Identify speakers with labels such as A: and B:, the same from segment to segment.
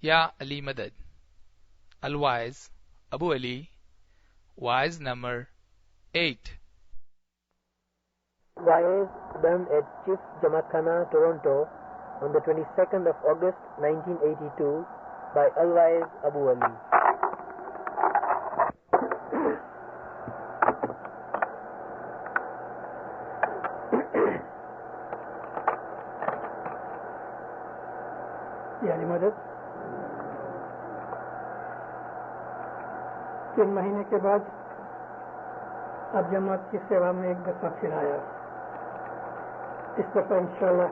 A: یا علی مدد. الوائز Abu Ali, wise number 8.
B: Wise done at Chief Jamakhana, Toronto on the 22nd of August 1982 by Alwise Abu Ali.
C: یعنی مدد 3 مہینے کے بعد اب جماعت کی سیوا میں ایک دفعہ پھر آیا. اس دفعہ انشاءاللہ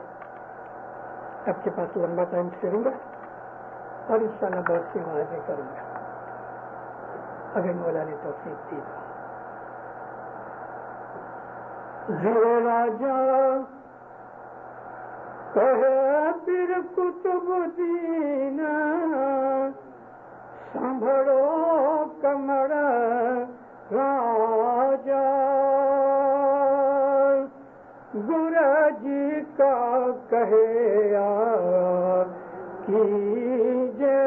C: آپ کے پاس لمبا ٹائم پھروں گا اور انشاءاللہ بہت سی وعدے کروں گا اگر مولا نے توفیق دی تو. زیر راجا کہے پھر کتب دینا سنبھڑو کمر راجا گرجی کا کہے کیجے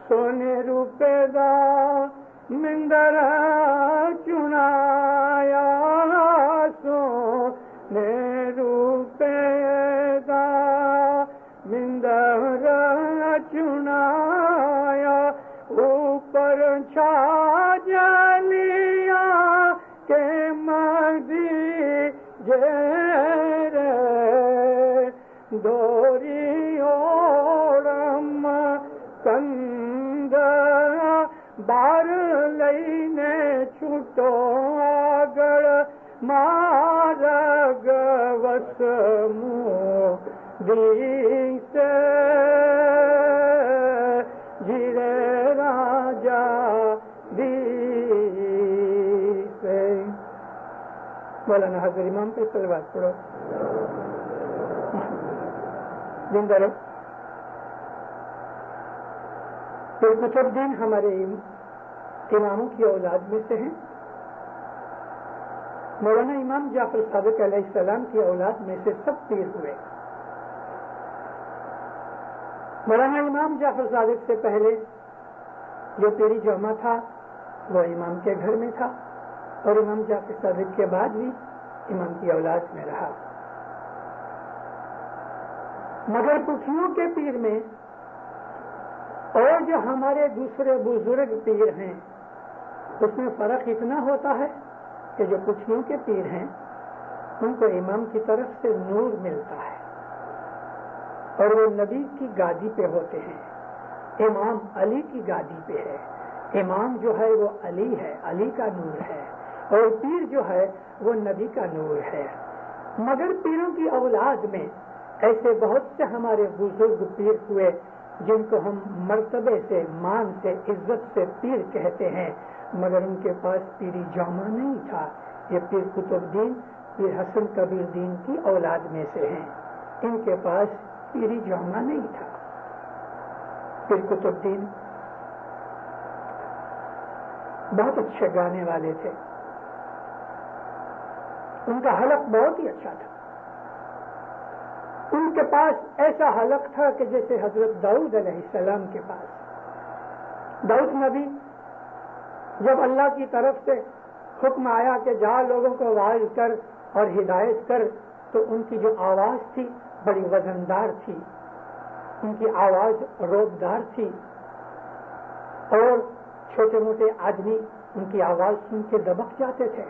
C: سونے روپے دا مندر چنایا سونے روپے دا مندر چنایا اوپر چھا جلیا کے مدی جیرے دوری اوڑم کند بار لینے چھوٹو آگڑ مارگ وسمو دیسے جیرے راجا دیسے. مولانا حضر امام پہ صلوات پڑھو. زندہ رہو. پھر قطب دین ہمارے اماموں کی اولاد میں سے ہیں. مولانا امام جعفر صادق علیہ السلام کی اولاد میں سے سب پیر ہوئے. مولانا امام جعفر صادق سے پہلے جو پیری جامع تھا وہ امام کے گھر میں تھا اور امام جعفر صادق کے بعد بھی امام کی اولاد میں رہا. مگر پٹھیوں کے پیر میں اور جو ہمارے دوسرے بزرگ پیر ہیں اس میں فرق اتنا ہوتا ہے کہ جو پٹھیوں کے پیر ہیں ان کو امام کی طرف سے نور ملتا ہے اور وہ نبی کی گادی پہ ہوتے ہیں. امام علی کی گادی پہ ہے. امام جو ہے وہ علی ہے, علی کا نور ہے, اور پیر جو ہے وہ نبی کا نور ہے. مگر پیروں کی اولاد میں ایسے بہت سے ہمارے بزرگ پیر ہوئے جن کو ہم مرتبے سے, مان سے, عزت سے پیر کہتے ہیں, مگر ان کے پاس پیری جامع نہیں تھا. یہ پیر قطب دین, پیر حسن کبیر دین کی اولاد میں سے ہیں. ان کے پاس پیری جامع نہیں تھا. پیر قطب دین بہت اچھے گانے والے تھے. ان کا حلق بہت ہی اچھا تھا. ان کے پاس ایسا حلق تھا کہ جیسے حضرت داؤد علیہ السلام کے پاس. داؤد نبی جب اللہ کی طرف سے حکم آیا کہ جا لوگوں کو واعظ کر اور ہدایت کر, تو ان کی جو آواز تھی بڑی وزندار تھی, ان کی آواز روبدار تھی, اور چھوٹے موٹے آدمی ان کی آواز سن کے دبک جاتے تھے,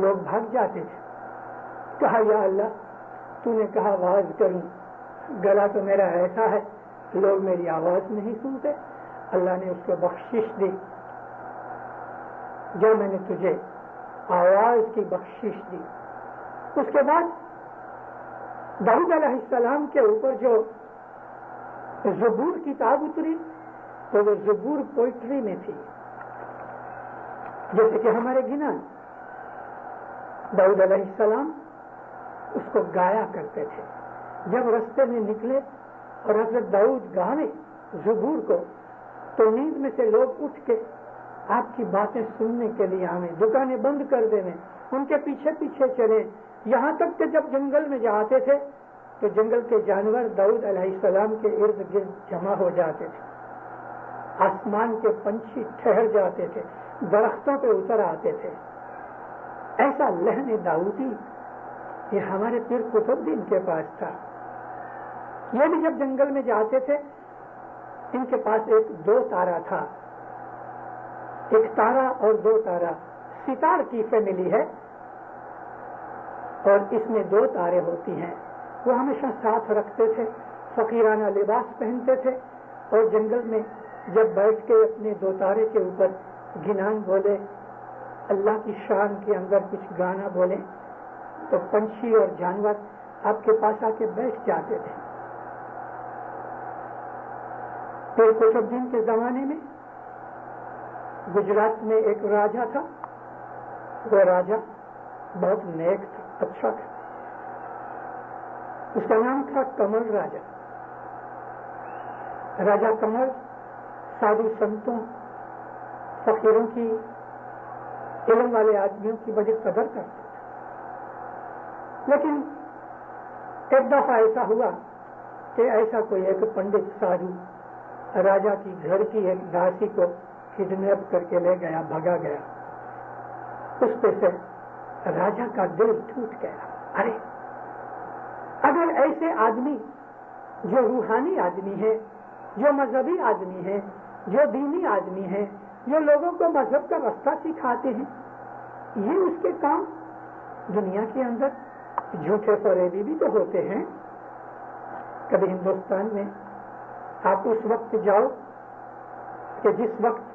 C: لوگ بھاگ جاتے تھے. کہا یا اللہ تو نے کہا واعظ کروں, گلا تو میرا ایسا ہے لوگ میری آواز نہیں سنتے. اللہ نے اس کو بخشش دی, جو میں نے تجھے آواز کی بخشش دی. اس کے بعد داؤد علیہ السلام کے اوپر جو زبور کتاب اتری تو وہ زبور پوئٹری میں تھی. جیسے کہ ہمارے گنان داؤد علیہ السلام اس کو گایا کرتے تھے. جب رستے میں نکلے اور حضرت داؤد گانے زبور کو تو نیند میں سے لوگ اٹھ کے آپ کی باتیں سننے کے لیے آئیں, دکانیں بند کر دیں, ان کے پیچھے پیچھے چلے, یہاں تک کہ جب جنگل میں جاتے تھے تو جنگل کے جانور داؤد علیہ السلام کے ارد گرد جمع ہو جاتے تھے، آسمان کے پنچھی ٹھہر جاتے تھے، درختوں پہ اتر آتے تھے. ایسا لہن داؤدی یہ ہمارے پیر قطب الدین کے پاس تھا. یہ بھی جب جنگل میں جاتے تھے ان کے پاس ایک 2 تارا تھا، 1 تارا اور 2 تارا. ستار کی فیملی ہے اور اس میں 2 تارے ہوتی ہیں. وہ ہمیشہ ساتھ رکھتے تھے، فقیرانہ لباس پہنتے تھے اور جنگل میں جب بیٹھ کے اپنے 2 تارے کے اوپر گنان بولے، اللہ کی شان کے اندر کچھ گانا بولے تو پنچھی اور جانور آپ کے پاس آ کے بیٹھ جاتے تھے. پیر قطب الدین کے زمانے میں گجرات میں ایک راجا تھا. وہ راجا بہت نیک تھا، اچھا تھا. اس کا نام تھا کمل راجا. راجا کمل سادھو سنتوں، فقیروں کی، علم والے آدمیوں کی بڑی قدر کرتا تھا. لیکن ایک دفعہ ایسا ہوا کہ ایسا کوئی ایک پنڈت سادھو راجا کی گھر کی ایک داسی کو کڈنیپ کر کے لے گیا، بھگا گیا. اس پہ سے راجا کا دل ٹوٹ گیا. ارے اگر ایسے آدمی جو روحانی آدمی ہے، جو مذہبی آدمی ہے، جو دینی آدمی ہے، جو لوگوں کو مذہب کا راستہ سکھاتے ہیں، یہ اس کے کام دنیا کے اندر جھوٹے فریبی بھی تو ہوتے ہیں. کبھی ہندوستان میں آپ اس وقت جاؤ کہ جس وقت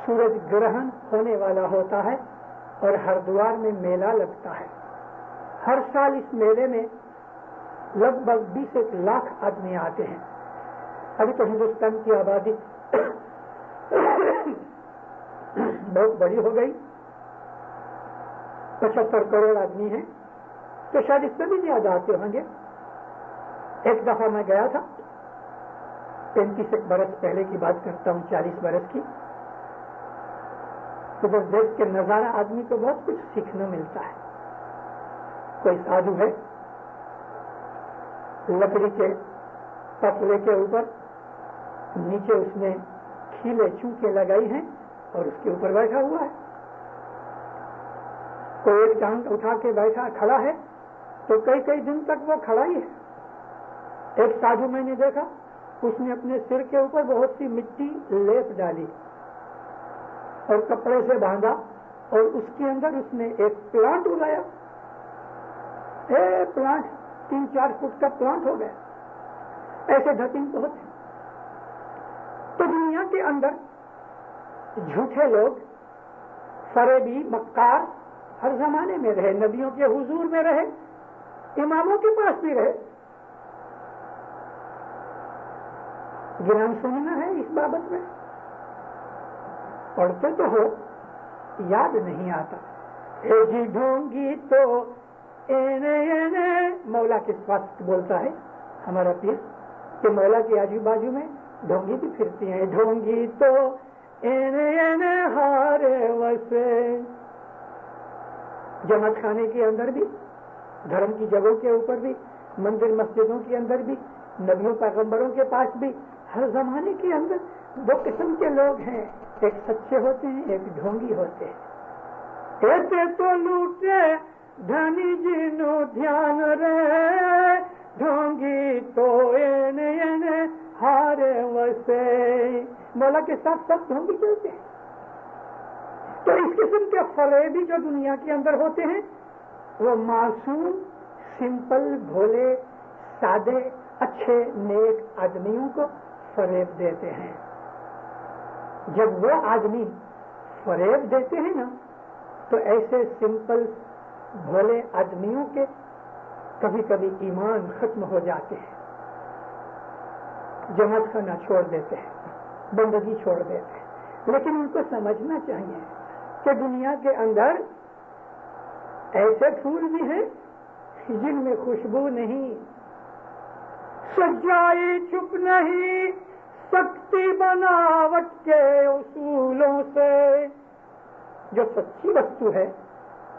C: سورج گرہن ہونے والا ہوتا ہے اور ہردوار میں میلہ لگتا ہے. ہر سال اس میلے میں لگ بھگ 20 لاکھ آدمی آتے ہیں. ابھی تو ہندوستان کی آبادی بہت بڑی ہو گئی، 75 کروڑ آدمی ہیں، تو شاید اس سے بھی زیادہ آتے ہوں گے. ایک دفعہ میں گیا تھا، 35 برس پہلے کی بات کرتا ہوں، 40 برس کی. تو بس دیکھ کے نظارہ آدمی کو بہت کچھ سیکھنا ملتا ہے. کوئی سادھو ہے، لکڑی کے پتلے کے اوپر نیچے اس نے کھیلے چونکے لگائی ہیں اور اس کے اوپر بیٹھا ہوا ہے. کوئی ایک ٹانگ اٹھا کے بیٹھا کھڑا ہے تو کئی دن تک وہ کھڑا ہی ہے. ایک سادھو میں نے دیکھا، اس نے اپنے سر کے اوپر بہت سی مٹی لیپ ڈالی اور کپڑے سے باندھا اور اس کے اندر اس نے ایک پلانٹ اگایا. پلانٹ 3-4 فٹ کا پلانٹ ہو گیا. ایسے ڈھکن بہت ہیں. تو دنیا کے اندر جھوٹے لوگ، فریبی، مکار ہر زمانے میں رہے. نبیوں کے حضور میں رہے، اماموں کے پاس بھی رہے. گران سننا ہے اس بابت میں، پڑھتے تو ہو، یاد نہیں آتا. اے جی ڈھونگی تو مولا کے پاس بولتا ہے ہمارا پیر کہ مولا کے آجو بازو میں ڈھونگی بھی پھرتی ہیں. ڈھونگی تو ہارے وسے. جماعت خانے کے اندر بھی، دھرم کی جگہوں کے اوپر بھی، مندر مسجدوں کے اندر بھی، نبیوں پیغمبروں کے پاس بھی، ہر زمانے کے اندر 2 قسم کے لوگ ہیں. ایک سچے ہوتے ہیں، ایک ڈھونگی ہوتے ہیں. ایسے تو لوٹے دھنی جنو دھیان رے، ڈھونگی تو ہارے وسے. مولا کے ساتھ سب ڈھونگی چلتے ہیں. تو اس قسم کے فریبی جو دنیا کے اندر ہوتے ہیں وہ معصوم، سمپل، بھولے، سادے، اچھے، نیک آدمیوں کو فریب دیتے ہیں. جب وہ آدمی فریب دیتے ہیں نا تو ایسے سمپل بھولے آدمیوں کے کبھی کبھی ایمان ختم ہو جاتے ہیں. جماعت خانہ چھوڑ دیتے ہیں، بندگی چھوڑ دیتے ہیں. لیکن ان کو سمجھنا چاہیے کہ دنیا کے اندر ایسے پھول بھی ہیں جن میں خوشبو نہیں. سجائی چھپ نہیں سکتی بناوٹ کے اصولوں سے. جو سچی وستو ہے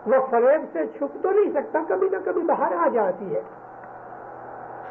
C: وہ فریب سے چھپ تو نہیں سکتا، کبھی نہ کبھی باہر آ جاتی ہے.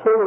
C: 6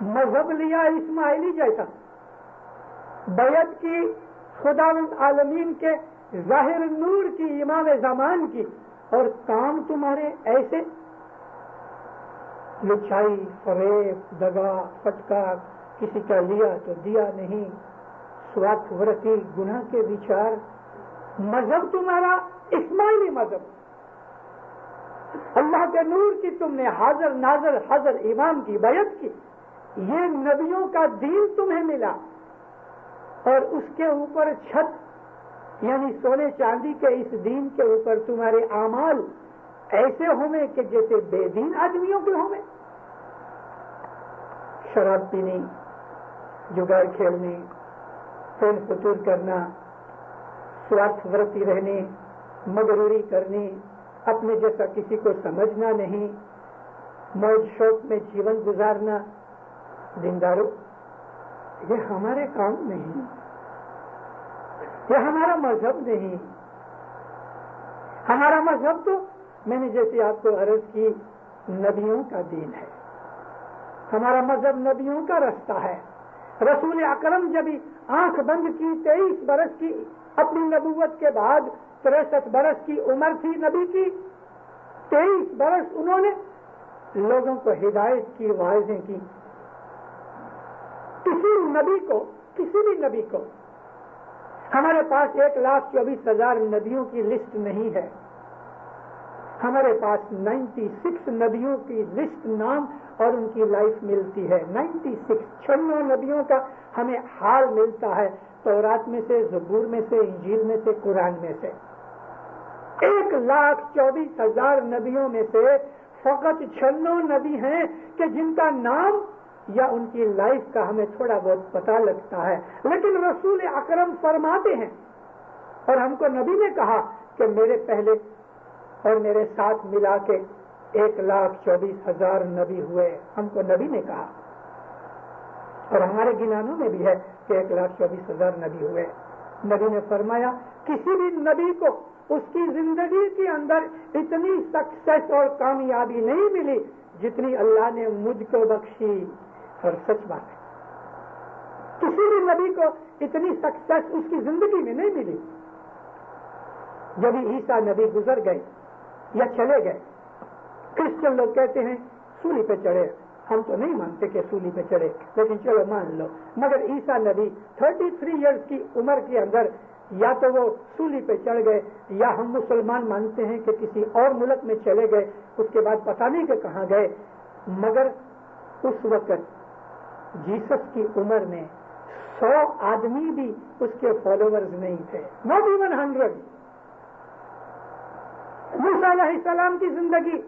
C: مذہب لیا اسماعیلی جیسا، بیعت کی خداوند عالمین کے ظاہر نور کی، امام زمان کی، اور کام تمہارے ایسے لچائی، فریب، دگا، پھٹکا، کسی کا لیا تو دیا نہیں، سوارتھ ورتی، گناہ کے وچار، مذہب تمہارا اسماعیلی مذہب، اللہ کے نور کی تم نے حاضر ناظر حضر امام کی بیعت کی، یہ نبیوں کا دین تمہیں ملا، اور اس کے اوپر چھت یعنی سونے چاندی کے اس دین کے اوپر تمہارے اعمال ایسے ہوئے کہ جیسے بے دین آدمیوں کے ہوئے، شراب پینی، جگار کھیلنے، فین فطور کرنا، سوارتھ ورتی رہنے، مغروری کرنی، اپنے جیسا کسی کو سمجھنا نہیں، موج شوق میں جیون گزارنا، دینداروں یہ ہمارے کام نہیں، یہ ہمارا مذہب نہیں۔ ہمارا مذہب تو میں نے جیسے آپ کو عرض کی نبیوں کا دین ہے، ہمارا مذہب نبیوں کا رستہ ہے۔ رسول اکرم جب آنکھ بند کی 23 برس کی اپنی نبوت کے بعد 63 برس کی عمر تھی نبی کی، 23 برس انہوں نے لوگوں کو ہدایت کی، واعظیں کی۔ کسی بھی نبی کو ہمارے پاس 1,24,000 نبیوں کی لسٹ نہیں ہے، ہمارے پاس 96 نبیوں کی لسٹ نام اور ان کی لائف ملتی ہے۔ 96 نبیوں کا ہمیں حال ملتا ہے، تورات میں سے، زبور میں سے، انجیل میں سے، قرآن میں سے۔ 1,24,000 نبیوں میں سے فقط 96 نبی ہیں کہ جن کا نام یا ان کی لائف کا ہمیں تھوڑا بہت پتہ لگتا ہے، لیکن رسول اکرم فرماتے ہیں، اور ہم کو نبی نے کہا کہ میرے پہلے اور میرے ساتھ ملا کے 1,24,000 نبی ہوئے، ہم کو نبی نے کہا، اور ہمارے گنانوں میں بھی ہے کہ 1,24,000 نبی ہوئے۔ نبی نے فرمایا کسی بھی نبی کو اس کی زندگی کے اندر اتنی سکسیس اور کامیابی نہیں ملی جتنی اللہ نے مجھ کو بخشی، اور سچ بات ہے، کسی بھی نبی کو اتنی سکسیس اس کی زندگی میں نہیں ملی۔ جب عیسیٰ نبی گزر گئے یا چلے گئے، کرسچن لوگ کہتے ہیں سولی پہ چڑھے، ہم تو نہیں مانتے کہ سولی پہ چڑھے، لیکن چلو مان لو، مگر عیسیٰ نبی 33 ایئرس کی عمر کے اندر یا تو وہ سولی پہ چڑھ گئے، یا ہم مسلمان مانتے ہیں کہ کسی اور ملک میں چلے گئے، اس کے بعد پتہ نہیں کہ کہاں گئے، مگر اس وقت جیسس کی عمر میں 100 آدمی بھی اس کے فالوورز نہیں تھے، not even 100۔ موسیٰ علیہ السلام کی زندگی،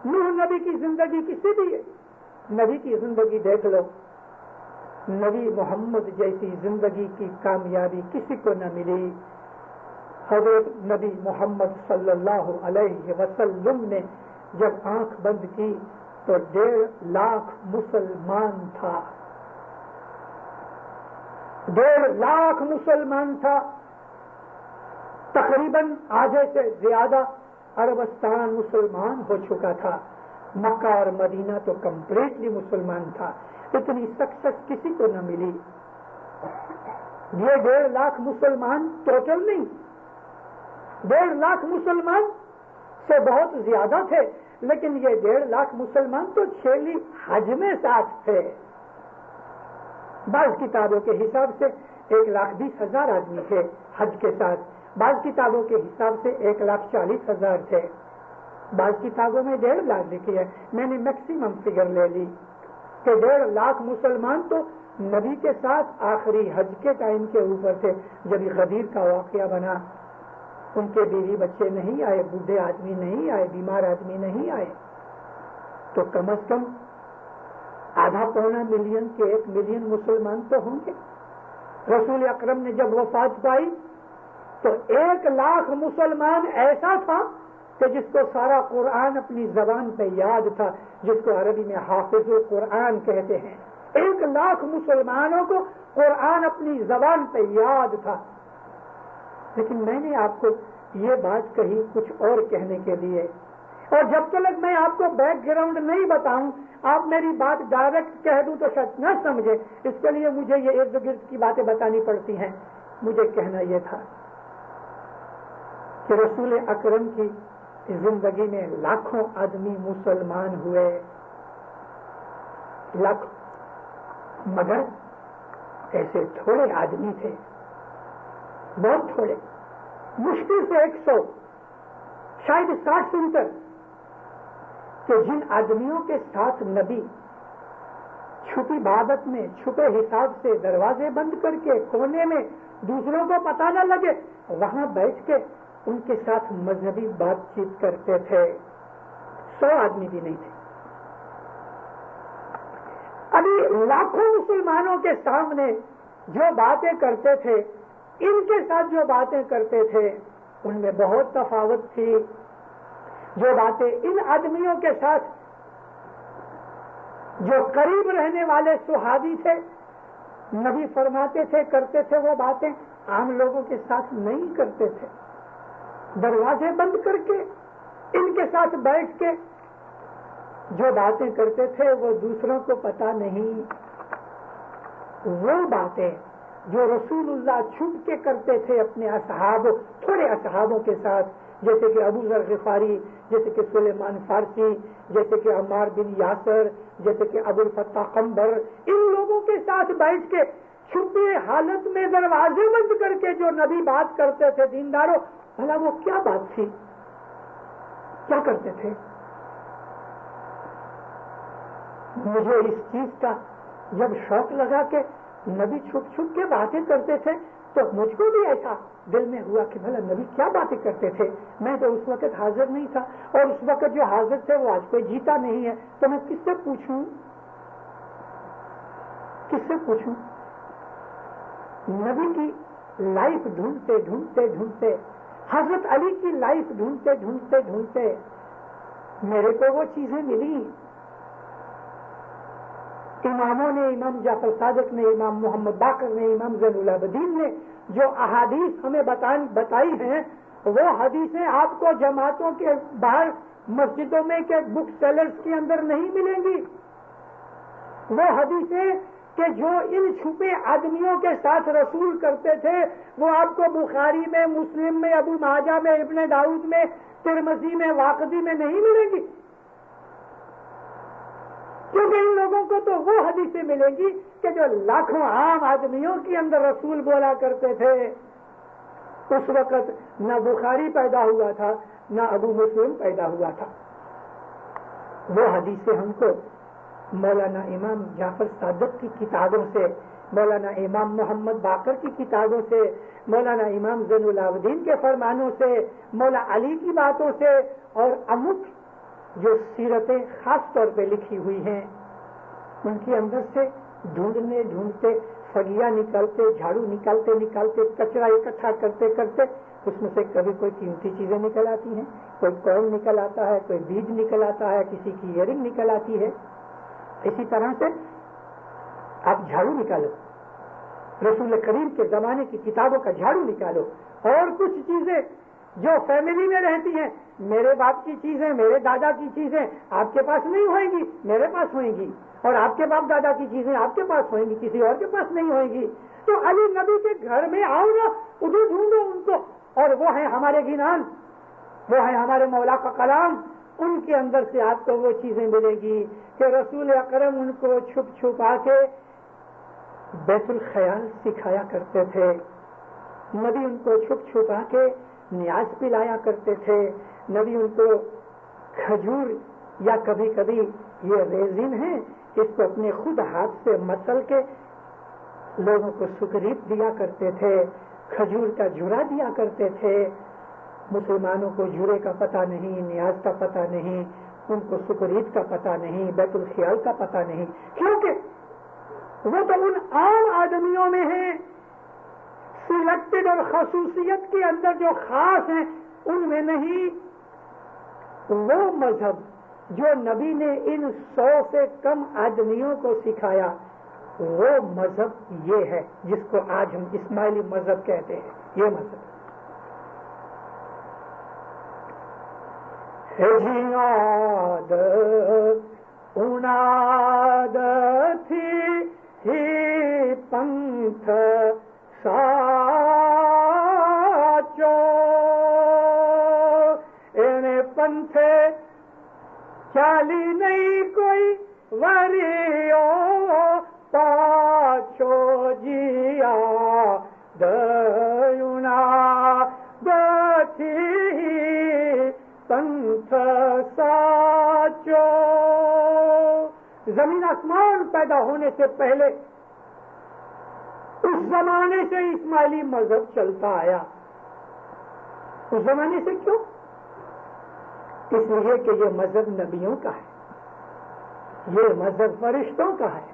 C: نوح نبی کی زندگی، کسی بھی نبی کی زندگی دیکھ لو، نبی محمد جیسی زندگی کی کامیابی کسی کو نہ ملی۔ حضرت نبی محمد صلی اللہ علیہ وسلم نے جب آنکھ بند کی تو 1.5 لاکھ مسلمان تھا، 1.5 لاکھ مسلمان تھا، تقریباً آدھے سے زیادہ عربستان مسلمان ہو چکا تھا، مکہ اور مدینہ تو کمپلیٹلی مسلمان تھا، اتنی سکسیس کسی کو نہ ملی۔ یہ 1.5 لاکھ مسلمان ٹوٹل نہیں، 1.5 لاکھ مسلمان سے بہت زیادہ تھے، لیکن یہ 1.5 لاکھ مسلمان تو چھیلی حج میں ساتھ تھے۔ بعض کتابوں کے حساب سے 1,20,000 آدمی تھے حج کے ساتھ، بعض کتابوں کے حساب سے 1,40,000 تھے، بعض کتابوں میں 1.5 لاکھ لکھی ہے، میں نے میکسیمم فگر لے لی کہ 1.5 لاکھ مسلمان تو نبی کے ساتھ آخری حج کے ٹائم کے اوپر تھے، جب غدیر کا واقعہ بنا، ان کے بیوی بچے نہیں آئے، بوڑھے آدمی نہیں آئے، بیمار آدمی نہیں آئے، تو کم از کم آدھا پونا ملین کے 1 ملین مسلمان تو ہوں گے۔ رسول اکرم نے جب وفات پائی تو 1 لاکھ مسلمان ایسا تھا کہ جس کو سارا قرآن اپنی زبان پہ یاد تھا، جس کو عربی میں حافظ القرآن کہتے ہیں۔ 1 لاکھ مسلمانوں کو قرآن اپنی زبان پہ یاد تھا۔ لیکن میں نے آپ کو یہ بات کہی کچھ اور کہنے کے لیے، اور جب تک میں آپ کو بیک گراؤنڈ نہیں بتاؤں، آپ میری بات ڈائریکٹ کہہ دوں تو شاید نہ سمجھے، اس کے لیے مجھے یہ ارد گرد کی باتیں بتانی پڑتی ہیں۔ مجھے کہنا یہ تھا کہ رسول اکرم کی زندگی میں لاکھوں آدمی مسلمان ہوئے، لاکھ، مگر ایسے تھوڑے آدمی تھے، بہت تھوڑے، مشکل سے 100، شاید 60-70، کہ جن آدمیوں کے ساتھ نبی چھپی عبادت میں چھپے حساب سے دروازے بند کر کے کونے میں دوسروں کو پتہ نہ لگے وہاں بیٹھ کے ان کے ساتھ مذہبی بات چیت کرتے تھے، 100 آدمی بھی نہیں تھے۔ ابھی لاکھوں مسلمانوں کے سامنے جو باتیں کرتے تھے، ان کے ساتھ جو باتیں کرتے تھے ان میں بہت تفاوت تھی۔ جو باتیں ان آدمیوں کے ساتھ جو قریب رہنے والے صحابی تھے نبی فرماتے تھے کرتے تھے، وہ باتیں عام لوگوں کے ساتھ نہیں کرتے تھے۔ دروازے بند کر کے ان کے ساتھ بیٹھ کے جو باتیں کرتے تھے وہ دوسروں کو پتہ نہیں۔ وہ باتیں جو رسول اللہ چھپ کے کرتے تھے اپنے اصحاب، تھوڑے اصحابوں کے ساتھ، جیسے کہ ابو ذر غفاری، جیسے کہ سلیمان فارسی، جیسے کہ عمار بن یاسر، جیسے کہ ابو الفتح قنبر، ان لوگوں کے ساتھ بیٹھ کے چھپی حالت میں دروازے بند کر کے جو نبی بات کرتے تھے دینداروں، بھلا وہ کیا بات تھی، کیا کرتے تھے؟ مجھے اس چیز کا جب شوق لگا کہ نبی چھپ چھپ کے باتیں کرتے تھے تو مجھ کو بھی ایسا دل میں ہوا کہ بھلا نبی کیا باتیں کرتے تھے۔ میں تو اس وقت حاضر نہیں تھا، اور اس وقت جو حاضر تھے وہ آج کوئی جیتا نہیں ہے، تو میں کس سے پوچھوں، کس سے پوچھوں؟ نبی کی لائف ڈھونڈتے ڈھونڈتے ڈھونڈتے، حضرت علی کی لائف ڈھونڈتے ڈھونڈتے ڈھونڈتے میرے کو وہ چیزیں ملی۔ اماموں نے، امام جعفر صادق نے، امام محمد باقر نے، امام زین العابدین نے جو احادیث ہمیں بتائی ہیں، وہ حدیثیں آپ کو جماعتوں کے باہر مسجدوں میں کے بک سیلرز کے اندر نہیں ملیں گی۔ وہ حدیثیں کہ جو ان چھپے آدمیوں کے ساتھ رسول کرتے تھے وہ آپ کو بخاری میں، مسلم میں، ابو ماجہ میں، ابن داؤد میں، ترمذی میں، واقدی میں نہیں ملیں گی، کیونکہ ان لوگوں کو تو وہ حدیثیں ملیں گی کہ جو لاکھوں عام آدمیوں کے اندر رسول بولا کرتے تھے۔ اس وقت نہ بخاری پیدا ہوا تھا، نہ ابو مسلم پیدا ہوا تھا۔ وہ حدیثیں ہم کو مولانا امام جعفر صادق کی کتابوں سے، مولانا امام محمد باقر کی کتابوں سے، مولانا امام زین العابدین کے فرمانوں سے، مولا علی کی باتوں سے، اور امک جو سیرتیں خاص طور پہ لکھی ہوئی ہیں ان کے اندر سے ڈھونڈنے ڈھونڈتے، فگیا نکالتے، جھاڑو نکالتے نکالتے، کچرا اکٹھا کرتے کرتے اس میں سے کبھی کوئی قیمتی چیزیں نکل آتی ہیں، کوئی کوئن نکل آتا ہے، کوئی بیج نکل آتا ہے، کسی کی ایئرنگ نکل آتی ہے۔ اسی طرح سے آپ جھاڑو نکالو، رسول کریم کے زمانے کی کتابوں کا جھاڑو نکالو، اور کچھ چیزیں جو فیملی میں رہتی ہیں، میرے باپ کی چیزیں، میرے دادا کی چیزیں آپ کے پاس نہیں ہوئیں گی، میرے پاس ہوئیں گی، اور آپ کے باپ دادا کی چیزیں آپ کے پاس ہوئیں گی، کسی اور کے پاس نہیں ہوئیں گی۔ تو علی نبی کے گھر میں آؤ نا، ادھر ڈھونڈو ان کو، اور وہ ہیں ہمارے گنان، وہ ہیں ہمارے مولا کا کلام، ان کے اندر سے آپ کو وہ چیزیں ملے گی کہ رسول اکرم ان کو چھپ چھپا کے بیت الخیال سکھایا کرتے تھے، نبی ان کو چھپ چھپا کے نیاز پلایا کرتے تھے، نبی ان کو کھجور یا کبھی کبھی یہ ریزن ہے اس کو اپنے خود ہاتھ سے مسل کے لوگوں کو سکریت دیا کرتے تھے، کھجور کا جھرا دیا کرتے تھے۔ مسلمانوں کو جھرے کا پتہ نہیں، نیاز کا پتہ نہیں، ان کو سکریت کا پتہ نہیں، بیت الخیال کا پتہ نہیں، کیونکہ وہ تو ان عام آدمیوں میں ہیں، سلیکٹڈ اور خصوصیت کے اندر جو خاص ہیں ان میں نہیں۔ وہ مذہب جو نبی نے ان 100 سے کم آدمیوں کو سکھایا، وہ مذہب یہ ہے جس کو آج ہم اسماعیلی مذہب کہتے ہیں۔ یہ مذہب یاد اوناد تھی ہی پنتھ ساچو انے پنتھے چالی نہیں کوئی وریو پاچو جیا دنا دھی پنتھ ساچو. زمین آسمان پیدا ہونے سے پہلے اس زمانے سے اسماعیلی مذہب چلتا آیا. اس زمانے سے کیوں؟ اس لیے کہ یہ مذہب نبیوں کا ہے, یہ مذہب فرشتوں کا ہے.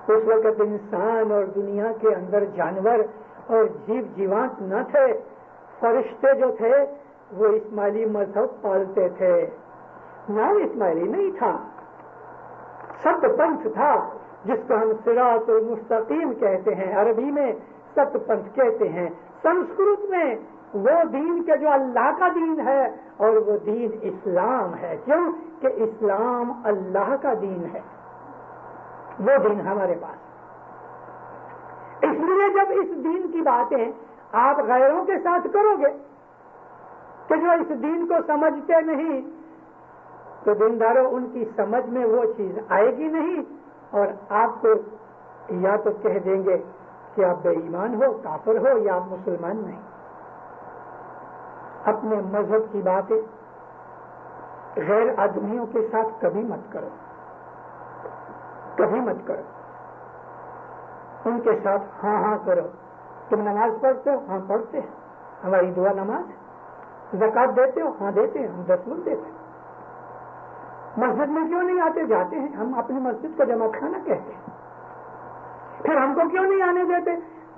C: اس وقت انسان اور دنیا کے اندر جانور اور جیو جیوانت نہ تھے. فرشتے جو تھے وہ اسماعیلی مذہب پالتے تھے. نام اسماعیلی نہیں تھا, ست پنتھ تھا, جس کو ہم صراط المستقیم کہتے ہیں. عربی میں ست پنتھ کہتے ہیں. سنسکرت میں وہ دین کے جو اللہ کا دین ہے, اور وہ دین اسلام ہے. کیوں کہ اسلام اللہ کا دین ہے, وہ دین ہمارے پاس. اس لیے جب اس دین کی باتیں آپ غیروں کے ساتھ کرو گے کہ جو اس دین کو سمجھتے نہیں, تو دینداروں ان کی سمجھ میں وہ چیز آئے گی نہیں, اور آپ کو یا تو کہہ دیں گے کہ آپ بے ایمان ہو, کافر ہو, یا آپ مسلمان نہیں. اپنے مذہب کی باتیں غیر آدمیوں کے ساتھ کبھی مت کرو, کبھی مت کرو. ان کے ساتھ ہاں ہاں کرو. تم نماز پڑھتے ہو؟ ہاں پڑھتے ہیں. ہماری دعا نماز. زکات دیتے ہو؟ ہاں دیتے ہیں, ہم 10 منٹ دیتے ہیں. مسجد میں کیوں نہیں آتے؟ جاتے ہیں. ہم اپنی مسجد کو جماعت خانہ کہتے ہیں. پھر ہم کو کیوں نہیں آنے دیتے؟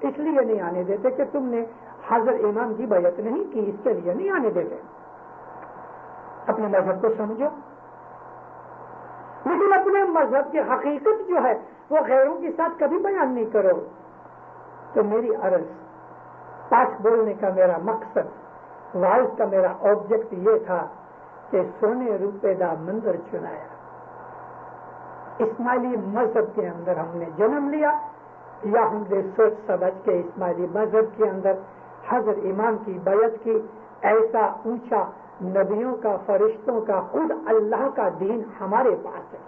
C: اس لیے نہیں آنے دیتے کہ تم نے حضرت امام کی بیعت نہیں کی, اس کے لیے نہیں آنے دیتے. اپنے مذہب کو سمجھو, لیکن اپنے مذہب کی حقیقت جو ہے وہ غیروں کے ساتھ کبھی بیان نہیں کرو. تو میری عرض, پاس بولنے کا میرا مقصد, وائز کا میرا آبجیکٹ یہ تھا کہ سونے روپے دا مندر چنایا. اسماعیلی مذہب کے اندر ہم نے جنم لیا, یا ہم نے سوچ سمجھ کے اسماعیلی مذہب کے اندر حضرت امام کی بیعت کی؟ ایسا اونچا نبیوں کا, فرشتوں کا, خود اللہ کا دین ہمارے پاس ہے.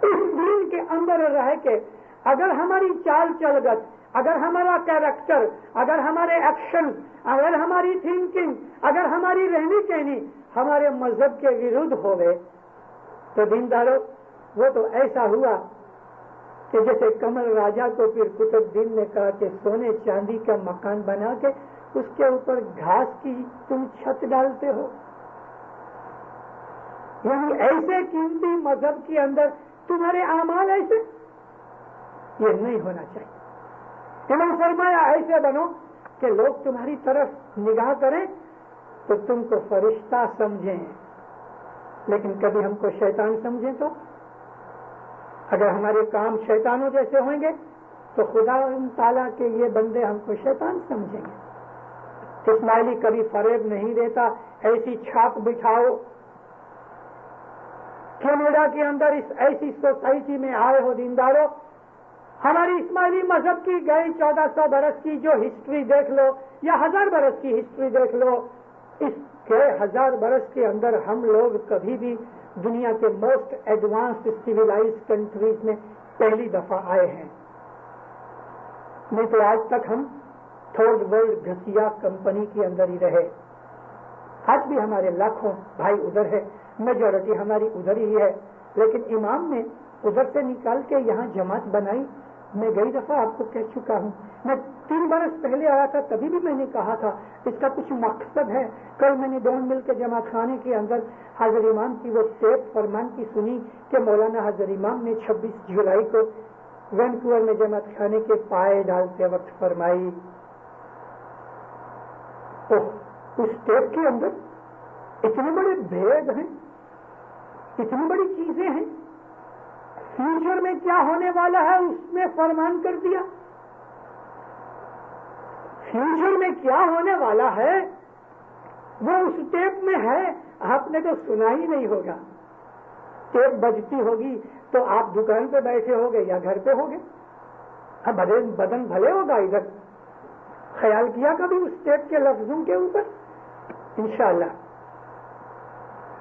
C: اس دین کے اندر رہ کے اگر ہماری چال چلگت, اگر ہمارا کیریکٹر, اگر ہمارے ایکشن, اگر ہماری تھنکنگ, اگر ہماری رہنی کہنی ہمارے مذہب کے ورودھ ہو گئے, تو دینداروں وہ تو ایسا ہوا کہ جیسے کمل راجا کو پھر قطب دین نے کہا کہ سونے چاندی کا مکان بنا کے اس کے اوپر گھاس کی تم چھت ڈالتے ہو. یعنی ایسے قیمتی مذہب کے اندر تمہارے اعمال ایسے, یہ نہیں ہونا چاہیے. انہوں نے فرمایا ایسے بنو کہ لوگ تمہاری طرف نگاہ کریں تو تم کو فرشتہ سمجھیں, لیکن کبھی ہم کو شیطان سمجھیں تو اگر ہمارے کام شیطانوں جیسے ہوئیں گے تو خدا تعالیٰ کے یہ بندے ہم کو شیطان سمجھیں گے. اسماعیلی کبھی فریب نہیں دیتا. ایسی چھاپ بٹھاؤ. کینیڈا کے اندر اس ایسی سوسائٹی میں آئے ہو دینداروں, ہماری اسماعیلی مذہب کی گئی 1400 برس کی جو ہسٹری دیکھ لو, یا 1000 برس کی ہسٹری دیکھ لو. اس کے 1000 برس کے اندر ہم لوگ کبھی بھی دنیا کے موسٹ ایڈوانسڈ سویلائز کنٹریز میں پہلی دفعہ آئے ہیں. نہیں تو آج تک ہم تھرڈ ورلڈ گھسیا کمپنی کے اندر ہی رہے. آج بھی ہمارے لاکھوں بھائی ادھر ہے, میجورٹی ہماری ادھر ہی ہے, لیکن امام نے ادھر سے نکال کے یہاں جماعت بنائی. میں گئی دفعہ آپ کو کہہ چکا ہوں, میں 3 برس پہلے آیا تھا, تبھی بھی میں نے کہا تھا اس کا کچھ مقصد ہے. کل میں نے دونوں مل کے جماعت خانے کے اندر حضرت امام کی وہ ٹیپ فرمان کی سنی کہ مولانا حضرت امام نے 26 جولائی کو وینکوور میں جماعت خانے کے پائے ڈالتے وقت فرمائی. اس ٹیپ کے اندر اتنے بڑے بھید ہیں, اتنی بڑی چیزیں ہیں. فیوچر میں کیا ہونے والا ہے اس میں فرمان کر دیا. فیوچر میں کیا ہونے والا ہے وہ اس ٹیپ میں ہے. آپ نے تو سنا ہی نہیں ہوگا. ٹیپ بجتی ہوگی تو آپ دکان پہ بیٹھے ہوگے یا گھر پہ ہوگے. اب بدن بھلے ہوگا ادھر. خیال کیا کبھی اس ٹیپ کے لفظوں کے اوپر؟ انشاءاللہ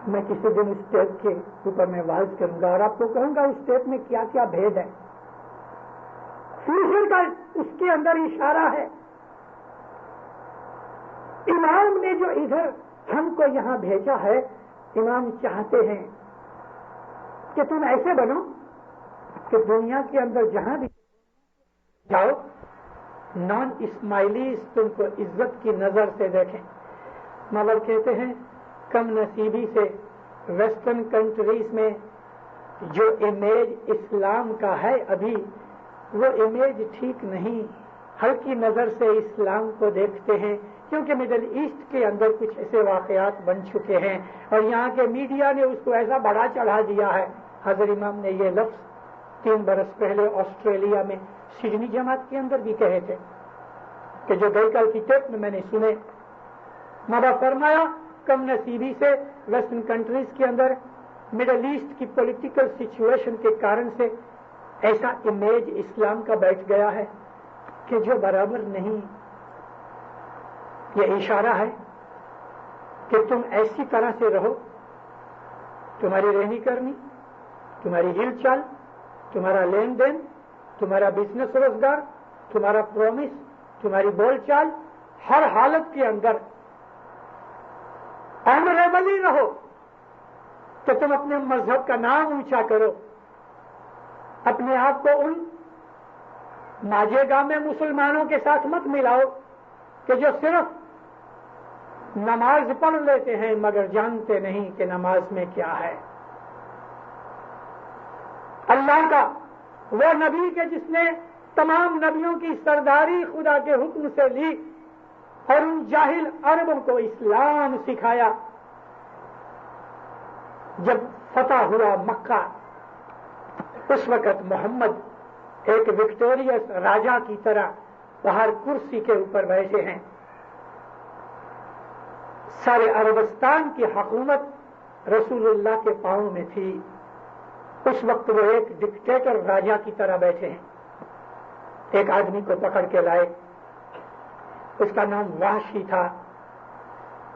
C: میں کسی دن اس ٹیپ کے اوپر میں واز کروں گا اور آپ کو کہوں گا اس ٹیپ میں کیا کیا بھید ہے. فیوچر کا اس کے اندر اشارہ ہے. امام نے جو ادھر ہم کو یہاں بھیجا ہے، امام چاہتے ہیں کہ تم ایسے بنو کہ دنیا کے اندر جہاں بھی جاؤ نان اسماعیلیز تم کو عزت کی نظر سے دیکھیں. مگر کہتے ہیں کم نصیبی سے ویسٹرن کنٹریز میں جو امیج اسلام کا ہے ابھی وہ امیج ٹھیک نہیں. ہلکی نظر سے اسلام کو دیکھتے ہیں کیونکہ مڈل ایسٹ کے اندر کچھ ایسے واقعات بن چکے ہیں اور یہاں کے میڈیا نے اس کو ایسا بڑا چڑھا دیا ہے. حضرت امام نے یہ لفظ 3 برس پہلے آسٹریلیا میں سڈنی جماعت کے اندر بھی کہے تھے کہ جو گئی کل کی ٹیپ میں نے سنے. ماں فرمایا کم نصیبی سے ویسٹرن کنٹریز کے اندر مڈل ایسٹ کی پولیٹیکل سچویشن کے کارن سے ایسا امیج اسلام کا بیٹھ گیا ہے کہ جو برابر نہیں. یہ اشارہ ہے کہ تم ایسی طرح سے رہو، تمہاری رہنی کرنی، تمہاری ہل چال، تمہارا لین دین، تمہارا بزنس روزگار، تمہارا پرومس، تمہاری بول چال ہر حالت کے اندر آنریبل ہی رہو. تو تم اپنے مذہب کا نام اونچا کرو، اپنے آپ کو ان ماجے گاہ میں مسلمانوں کے ساتھ مت ملاؤ کہ جو صرف نماز پڑھ لیتے ہیں مگر جانتے نہیں کہ نماز میں کیا ہے. اللہ کا وہ نبی کے جس نے تمام نبیوں کی سرداری خدا کے حکم سے لی اور ان جاہل عربوں کو اسلام سکھایا. جب فتح ہوا مکہ اس وقت محمد ایک وکٹوریس راجا کی طرح باہر کرسی کے اوپر بیٹھے ہیں. سارے عربستان کی حکومت رسول اللہ کے پاؤں میں تھی. اس وقت وہ ایک ڈکٹیٹر راجا کی طرح بیٹھے ہیں. ایک آدمی کو پکڑ کے لائے، اس کا نام وحشی تھا.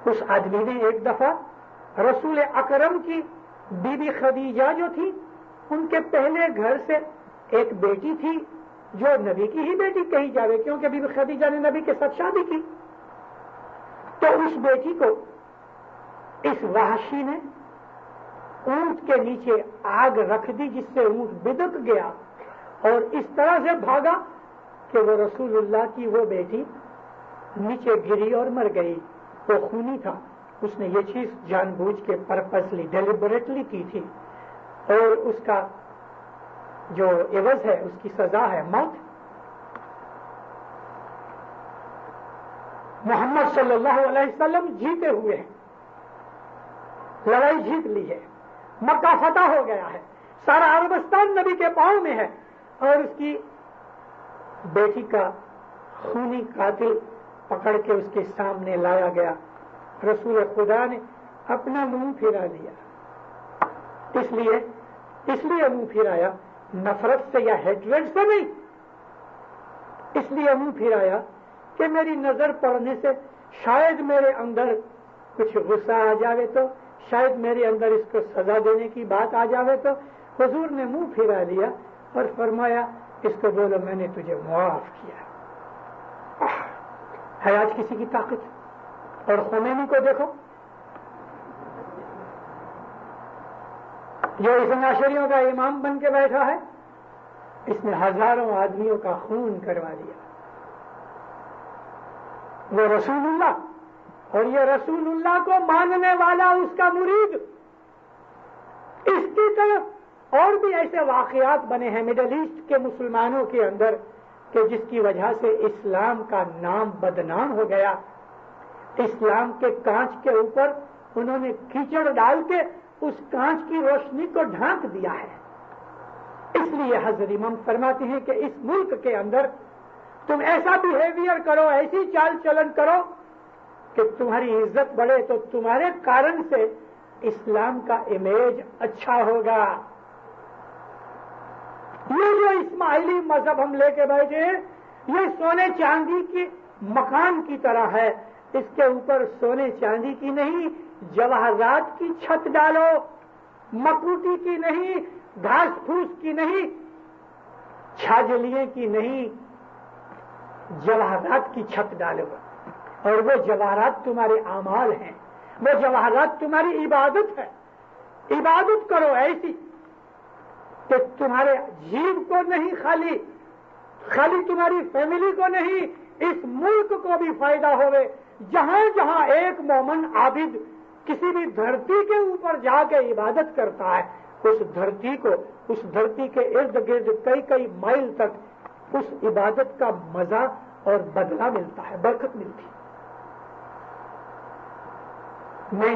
C: اس آدمی نے ایک دفعہ رسول اکرم کی بی بی خدیجہ جو تھی ان کے پہلے گھر سے ایک بیٹی تھی جو نبی کی ہی بیٹی کہی جاوے کیونکہ بی بی خدیجہ نے نبی کے ساتھ شادی کی. تو اس بیٹی کو اس وحشی نے اونٹ کے نیچے آگ رکھ دی جس سے اونٹ بدک گیا اور اس طرح سے بھاگا کہ وہ رسول اللہ کی وہ بیٹی نیچے گری اور مر گئی. وہ خونی تھا. اس نے یہ چیز جان بوجھ کے پرپسلی ڈیلیبریٹلی کی تھی اور اس کا جو عوض ہے اس کی سزا ہے موت. محمد صلی اللہ علیہ وسلم جیتے ہوئے ہیں، لڑائی جیت لی ہے، مکہ فتح ہو گیا ہے، سارا عربستان نبی کے پاؤں میں ہے اور اس کی بیٹی کا خونی قاتل پکڑ کے اس کے سامنے لایا گیا. رسول خدا نے اپنا منہ پھرا لیا. اس لیے منہ پھرایا نفرت سے یا ہیٹریڈ سے نہیں، اس لیے منہ پھرایا کہ میری نظر پڑنے سے شاید میرے اندر کچھ غصہ آ جاوے تو، شاید میرے اندر اس کو سزا دینے کی بات آ جاوے تو حضور نے منہ پھرا لیا اور فرمایا اس کو بولو میں نے تجھے معاف کیا. ہے آج کسی کی طاقت؟ اور خمینی کو دیکھو جو اس ناشریوں کا امام بن کے بیٹھا ہے، اس نے ہزاروں آدمیوں کا خون کروا دیا. وہ رسول اللہ اور یہ رسول اللہ کو ماننے والا اس کا مرید. اس کی طرف اور بھی ایسے واقعات بنے ہیں مڈل ایسٹ کے مسلمانوں کے اندر کہ جس کی وجہ سے اسلام کا نام بدنام ہو گیا. اسلام کے کانچ کے اوپر انہوں نے کیچڑ ڈال کے اس کانچ کی روشنی کو ڈھانک دیا ہے. اس لیے حضرت امام فرماتے ہیں کہ اس ملک کے اندر تم ایسا بیہیویئر کرو، ایسی چال چلن کرو کہ تمہاری عزت بڑھے. تو تمہارے کارن سے اسلام کا امیج اچھا ہوگا. یہ جو اسماعیلی مذہب ہم لے کے بیٹھے ہیں یہ سونے چاندی کی مکان کی طرح ہے. اس کے اوپر سونے چاندی کی نہیں جواہرات کی چھت ڈالو, مکوٹی کی نہیں, گھاس پھوس کی نہیں, چھاجلیے کی نہیں, جواہرات کی چھت ڈالو. اور وہ جواہرات تمہارے اعمال ہیں, وہ جواہرات تمہاری عبادت ہے. عبادت کرو ایسی کہ تمہارے جیب کو نہیں خالی تمہاری فیملی کو نہیں, اس ملک کو بھی فائدہ ہوئے. جہاں جہاں ایک مومن عابد کسی بھی دھرتی کے اوپر جا کے عبادت کرتا ہے اس دھرتی کے ارد گرد کئی مائل تک اس عبادت کا مزہ اور بدلہ ملتا ہے, برکت ملتی ہے. میں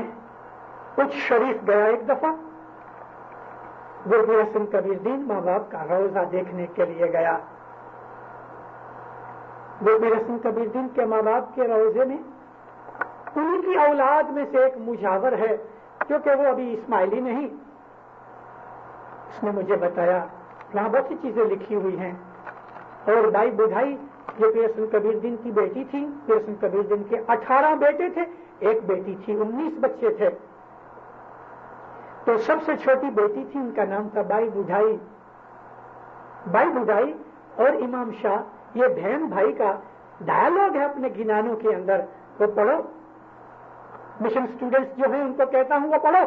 C: کچھ شریف گیا ایک دفعہ, گربی حسن کبیر دین ماں باپ کا روزہ دیکھنے کے لیے گیا. گربی حسن کبیر دین کے ماں باپ کے روزے میں انہیں کی اولاد میں سے ایک مجاور ہے کیونکہ وہ ابھی اسماعیلی نہیں. اس نے مجھے بتایا وہاں بہت سی چیزیں لکھی ہوئی ہیں. اور بائی بدھائی یہ پیر حسن کبیر دین کی بیٹی تھی. پیر حسن کبیر دین کے 18 بیٹے تھے, ایک بیٹی تھی, 19 بچے تھے. تو سب سے چھوٹی بیٹی تھی, ان کا نام تھا بائی بدھائی. بائی بدھائی اور امام شاہ یہ بہن بھائی کا ڈائلاگ ہے اپنے گنانوں کے اندر, وہ پڑھو. مشن اسٹوڈنٹس جو ہیں ان کو کہتا ہوں وہ پڑھو.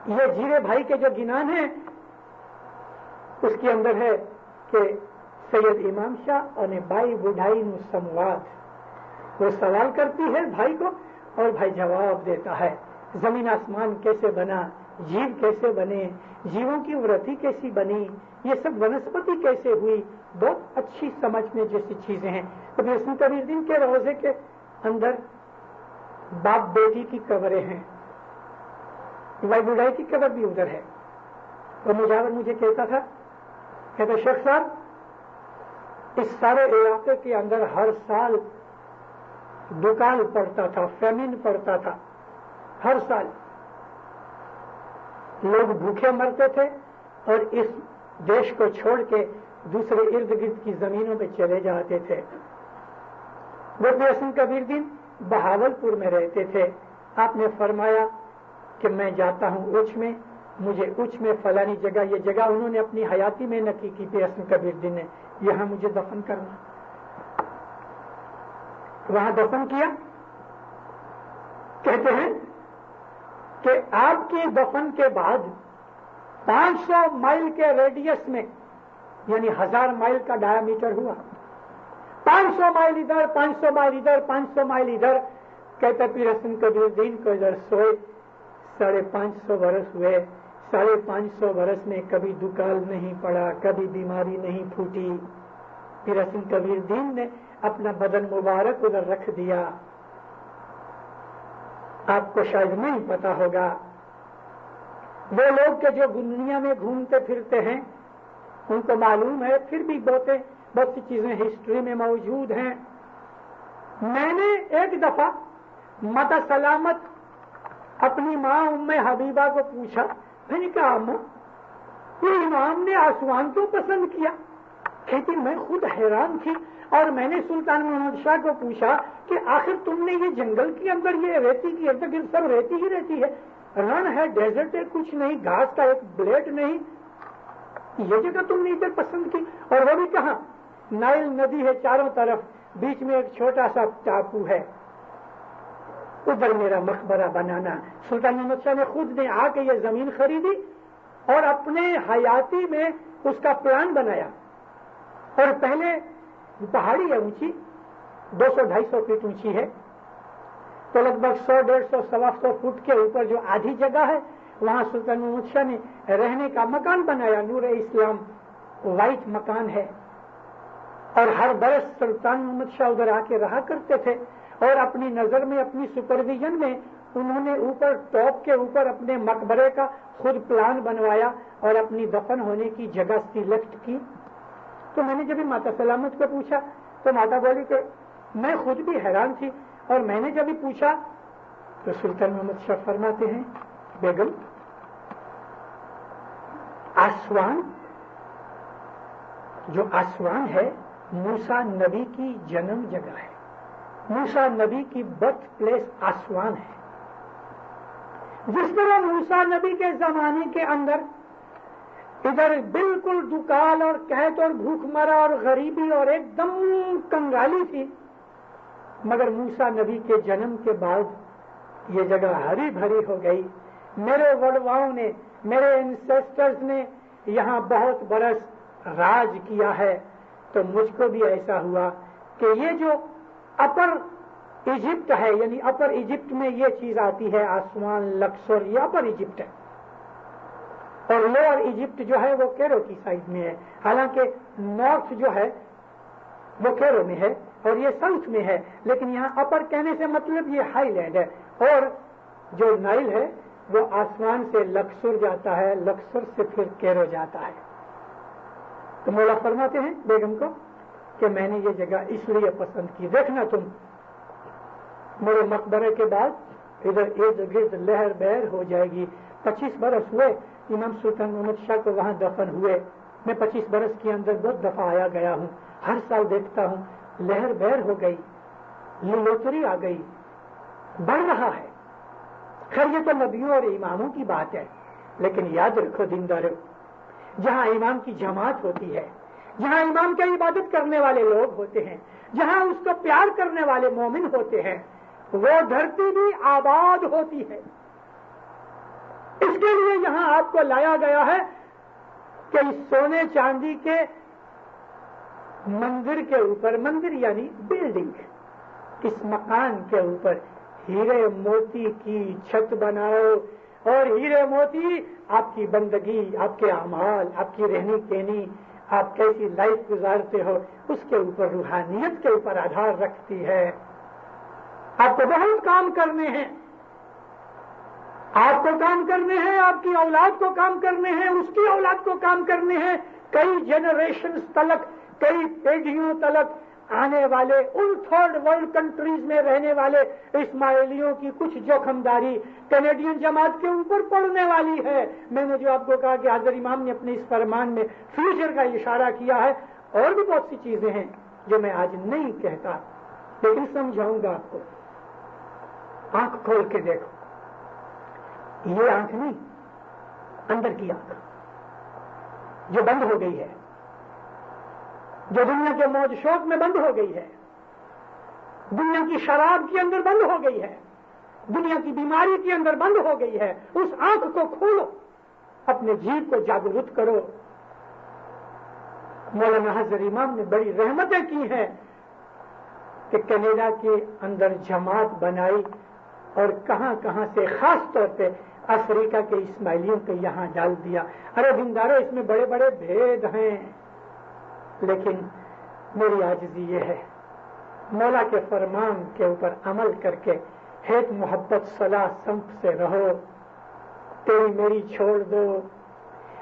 C: یہ جیرے بھائی کے جو گنان ہیں اس کے اندر ہے کہ سید امام شاہ اور بائی بڑھائی نو سمواد. وہ سوال کرتی ہے بھائی کو اور بھائی جواب دیتا ہے. زمین آسمان کیسے بنا, جیو کیسے بنے, جیووں کی ورتی کیسی بنی, یہ سب ونسپتی کیسے ہوئی, بہت اچھی سمجھنے جیسی چیزیں ہیں. کبھی حسن کبیر دین کے روزے کے اندر باپ بیٹی کی قبریں ہیں, بھائی بڑھائی کی قبر بھی ادھر ہے. وہ مجاور مجھے کہتا شیخ صاحب اس سارے علاقے کے اندر ہر سال دکال پڑتا تھا, فیمن پڑتا تھا. ہر سال لوگ بھوکے مرتے تھے اور اس دیش کو چھوڑ کے دوسرے ارد گرد کی زمینوں پہ چلے جاتے تھے. گربی حسن کبیر دین بہاول پور میں رہتے تھے. آپ نے فرمایا کہ میں جاتا ہوں اچ میں, مجھے اچ میں فلانی جگہ, یہ جگہ انہوں نے اپنی حیاتی میں نکی کی پیر حسن کبیر دین نے, یہاں مجھے دفن کرنا. وہاں دفن کیا. کہتے ہیں کہ آپ کی دفن کے بعد 500 مائل کے ریڈیس میں یعنی 1000 مائل کا ڈایا میٹر ہوا. 500 مائل ادھر, 500 مائل ادھر, 500 مائل ادھر. کہتے پیر حسن کبیر دین کو ادھر سوئے 550 برس ہوئے. 550 برس میں کبھی دکال نہیں پڑا, کبھی بیماری نہیں پھوٹی. پیر حسن کبیر دین نے اپنا بدن مبارک ادھر رکھ دیا. آپ کو شاید نہیں پتا ہوگا وہ لوگ کہ جو دنیا میں گھومتے پھرتے ہیں ان کو معلوم ہے, پھر بھی بہت سی چیزیں ہسٹری میں موجود ہیں. میں نے ایک دفعہ متا سلامت اپنی ماں ام حبیبہ کو پوچھا, میں نے کہا اماں یہ امام نے آسمان کیوں پسند کیا؟ کہتی میں خود حیران تھی اور میں نے سلطان محمد شاہ کو پوچھا کہ آخر تم نے یہ جنگل کے اندر یہ ریتی کی ارد گرد سب ریتی ہی رہتی ہے, رن ہے, ڈیزرٹ ہے, کچھ نہیں, گھاس کا ایک بلیڈ نہیں, یہ جگہ تم نے ادھر پسند کی؟ اور وہ بھی کہاں, نائل ندی ہے چاروں طرف, بیچ میں ایک چھوٹا سا ٹاپو ہے, ادھر میرا مقبرہ بنانا. سلطان محمد شاہ نے خود نے آ کے یہ زمین خریدی اور اپنے حیاتی میں اس کا پلان بنایا. اور پہلے پہاڑی ہے اونچی, 200-250 فٹ اونچی ہے, تو لگ بھگ 100-150-125 فٹ کے اوپر جو آدھی جگہ ہے وہاں سلطان محمد شاہ نے رہنے کا مکان بنایا. نور اسلام وائٹ مکان ہے اور ہر برس سلطان محمد شاہ ادھر آ کے رہا کرتے تھے. اور اپنی نظر میں, اپنی سپرویژن میں انہوں نے اوپر ٹاپ کے اوپر اپنے مقبرے کا خود پلان بنوایا اور اپنی دفن ہونے کی جگہ سلیکٹ کی. تو میں نے جب ماتا سلامت کو پوچھا تو ماتا بولی کہ میں خود بھی حیران تھی, اور میں نے جب پوچھا تو سلطان محمد شاہ فرماتے ہیں بیگم آسوان، جو آسوان ہے موسیٰ نبی کی جنم جگہ ہے، موسیٰ نبی کی برتھ پلیس آسوان ہے۔ جس طرح موسیٰ نبی کے زمانے کے اندر ادھر بالکل دکال اور قحط اور بھوک مرا اور غریبی اور ایک دم کنگالی تھی، مگر موسیٰ نبی کے جنم کے بعد یہ جگہ ہری بھری ہو گئی۔ میرے وڈواؤں نے، میرے انسیسٹرز نے یہاں بہت برس راج کیا ہے، تو مجھ کو بھی ایسا ہوا کہ یہ جو اپر ایجپٹ ہے، یعنی اپر ایجپٹ میں یہ چیز آتی ہے آسوان، لکسور، یہ اپر ایجپٹ ہے، اور لوور ایجپٹ جو ہے وہ کیرو کی سائڈ میں ہے، حالانکہ نارتھ جو ہے وہ کیرو میں ہے اور یہ ساؤتھ میں ہے، لیکن یہاں اپر کہنے سے مطلب یہ ہائی لینڈ ہے، اور جو نائل ہے وہ آسمان سے لکسور جاتا ہے، لکسور سے پھر کیرو جاتا ہے۔ تو مولا فرماتے ہیں بیگم کو کہ میں نے یہ جگہ اس لیے پسند کی، دیکھنا تم میرے مقبرے کے بعد ادھر ارد گرد لہر بہر ہو جائے گی۔ 25 برس ہوئے امام سلطان محمد شاہ کو وہاں دفن ہوئے، میں 25 برس کے اندر بہت دفعہ آیا گیا ہوں، ہر سال دیکھتا ہوں لہر بہر ہو گئی، للوتری آ گئی، بڑھ رہا ہے۔ خیر یہ تو نبیوں اور اماموں کی بات ہے، لیکن یاد رکھو دیندارو، جہاں امام کی جماعت ہوتی ہے، جہاں امام کی عبادت کرنے والے لوگ ہوتے ہیں، جہاں اس کو پیار کرنے والے مومن ہوتے ہیں، وہ دھرتی بھی آباد ہوتی ہے۔ اس کے لیے یہاں آپ کو لایا گیا ہے کہ اس سونے چاندی کے مندر کے اوپر، مندر یعنی بلڈنگ، اس مکان کے اوپر ہیرے موتی کی چھت بناؤ، اور ہیرے موتی آپ کی بندگی، آپ کے اعمال، آپ کی رہنی کہنی، آپ کیسی لائف گزارتے ہو، اس کے اوپر، روحانیت کے اوپر آدھار رکھتی ہے۔ آپ کو بہت کام کرنے ہیں، آپ کو کام کرنے ہیں، آپ کی اولاد کو کام کرنے ہیں، اس کی اولاد کو کام کرنے ہیں، کئی جنریشنز تلک، کئی پیڑھیوں تلک آنے والے ان تھرڈ ورلڈ کنٹریز میں رہنے والے اسماعیلیوں کی کچھ جوخمداری کینیڈین جماعت کے اوپر پڑنے والی ہے۔ میں نے جو آپ کو کہا کہ حضرت امام نے اپنے اس فرمان میں فیوچر کا اشارہ کیا ہے، اور بھی بہت سی چیزیں ہیں جو میں آج نہیں کہتا، لیکن سمجھاؤں گا آپ کو۔ آنکھ کھول کے دیکھو، یہ آنکھ نہیں، اندر کی آنکھ جو بند ہو گئی ہے، جو دنیا کے موج شوق میں بند ہو گئی ہے، دنیا کی شراب کے اندر بند ہو گئی ہے، دنیا کی بیماری کے اندر بند ہو گئی ہے، اس آنکھ کو کھولو، اپنے جیب کو جاگرت کرو۔ مولانا حضرت امام نے بڑی رحمتیں کی ہیں کہ کینیڈا کے اندر جماعت بنائی، اور کہاں کہاں سے، خاص طور پہ افریقہ کے اسماعیلیوں کو یہاں ڈال دیا۔ ارے دیندارو، اس میں بڑے بڑے بھید ہیں، لیکن میری عاجزی یہ ہے، مولا کے فرمان کے اوپر عمل کر کے ایک محبت صلاح سمت سے رہو، تیری میری چھوڑ دو۔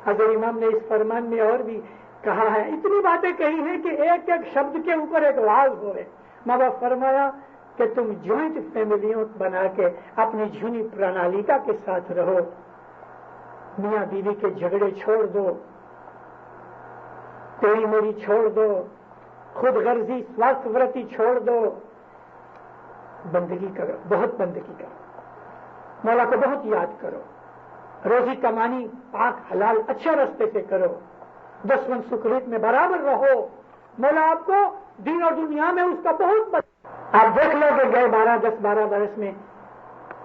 C: حضرت امام نے اس فرمان میں اور بھی کہا ہے، اتنی باتیں کہی ہیں کہ ایک ایک شبد کے اوپر ایک واز ہوئے۔ ماں باپ فرمایا کہ تم جوائنٹ فیملیوں بنا کے اپنی جھونی پرانالیکا کے ساتھ رہو، میاں بیوی کے جھگڑے چھوڑ دو، تیری میری چھوڑ دو، خود غرضی سوارتھ ورتی چھوڑ دو، بندگی کرو، بہت بندگی کرو، مولا کو بہت یاد کرو، روزی کمانی پاک حلال اچھے راستے سے کرو، دشمن سکریت میں برابر رہو، مولا آپ کو دین اور دنیا میں اس کا بہت آپ دیکھ لو کہ گئے 10-12 برس میں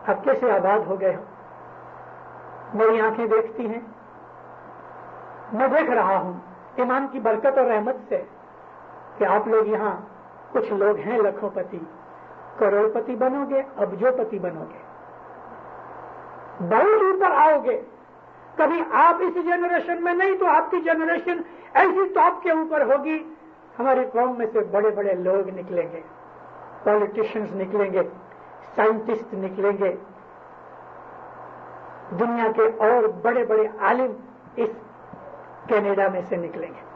C: آپ کیسے آباد ہو گئے ہو۔ میری آنکھیں دیکھتی ہیں، میں دیکھ رہا ہوں ایمان کی برکت اور رحمت سے کہ آپ لوگ یہاں کچھ لوگ ہیں لکھوں پتی، کروڑ پتی بنو گے، ابجو پتی بنو گے، بہت اوپر آؤ گے۔ کبھی آپ اس جنریشن میں نہیں تو آپ کی جنریشن ایسی ٹاپ کے اوپر ہوگی، ہماری قوم میں سے بڑے بڑے لوگ نکلیں گے، پالیٹیشنز نکلیں گے، سائنٹسٹ نکلیں گے، دنیا کے اور بڑے بڑے عالم اس کینیڈا میں سے نکلیں گے۔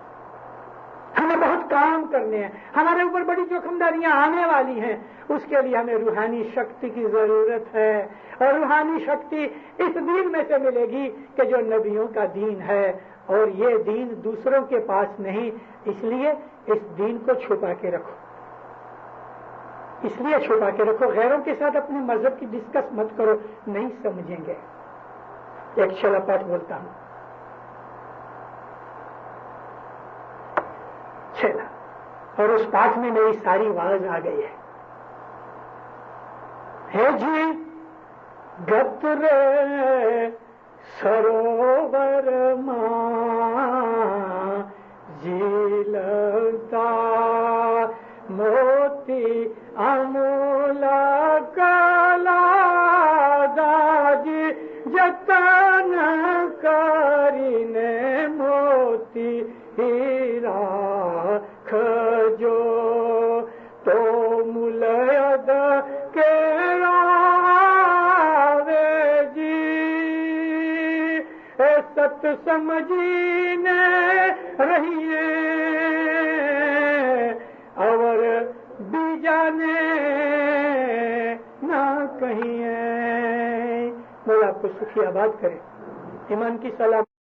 C: ہمیں بہت کام کرنے ہیں، ہمارے اوپر بڑی جوخمداریاں آنے والی ہیں، اس کے لیے ہمیں روحانی شکتی کی ضرورت ہے، اور روحانی شکتی اس دین میں سے ملے گی کہ جو نبیوں کا دین ہے، اور یہ دین دوسروں کے پاس نہیں، اس لیے اس دین کو چھپا کے رکھو، اس لیے چھپا کے رکھو، غیروں کے ساتھ اپنے مذہب کی ڈسکس مت کرو، نہیں سمجھیں گے۔ ایک چھلا پاٹ بولتا ہوں، چھلا، اور اس پاٹ میں میری ساری آواز آ گئی ہے جی گترے سروور ماں جیلتا موتی امولا کلا داجی جتن کرینے موتی ہیرا کھجو تو ملید کے ست سمجھینے رہیے اور بیجانے نہ کہیں۔ مولا آپ کو سکھی آباد کرے، ایمان کی سلامت